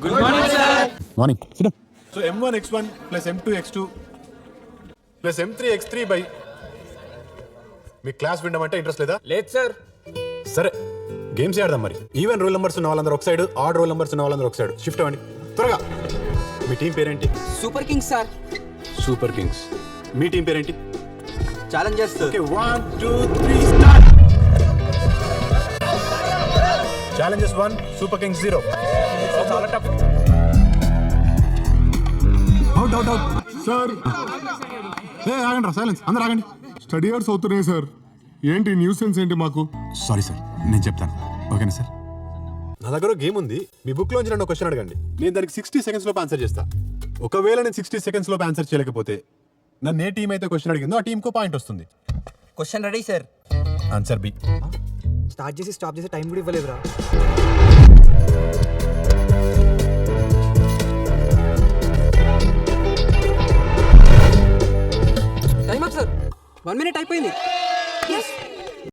Good morning, sir. Morning. Sit down. So m1x1 plus m2x2 plus m3x3 by మీ class వినమంటే interest లేదా? లేదు sir. సరే games ఆడదాం మరి. ఈవెన్ రోల్ నెంబర్స్ ఉన్న వాళ్ళందరూ ఒక సైడ్, ఆడ్ రోల్ నెంబర్స్ ఉన్న వాళ్ళందరూ ఒక సైడ్ షిఫ్ట్ అవ్వండి త్వరగా. మీ టీం పేరేంటి? Super kings sir. Super kings. మీ టీం పేరేంటి? Challengers. Okay 1 2 3 start. Challengers 1 super kings 0. చాలా టఫ్. అవుట్ సార్ ఆగండి రా, సైలెన్స్. అందరూ ఆగండి. స్టడీ అవర్స్ అవుతున్నాయి సార్. ఏంటి న్యూసెన్స్ ఏంటి మాకు? సారీ సార్, నేను చెప్తాను. ఓకేనా సార్? నా దగ్గర గేమ్ ఉంది. మీ బుక్ లోంచి నన్ను క్వశ్చన్ అడగండి, నేను దానికి 60 సెకండ్స్ లోపు ఆన్సర్ చేస్తా. ఒకవేళ నేను 60 సెకండ్స్ లోపు ఆన్సర్ చేయలేకపోతే నన్ను ఏ టీం అయితే క్వశ్చన్ అడిగిందో ఆ టీంకో పాయింట్ వస్తుంది. Question ready sir. Answer B. Start చేసి స్టాప్ చేసి టైం కూడా ఇవ్వలేదురా. Time up sir. 1 minute అయిపోయింది.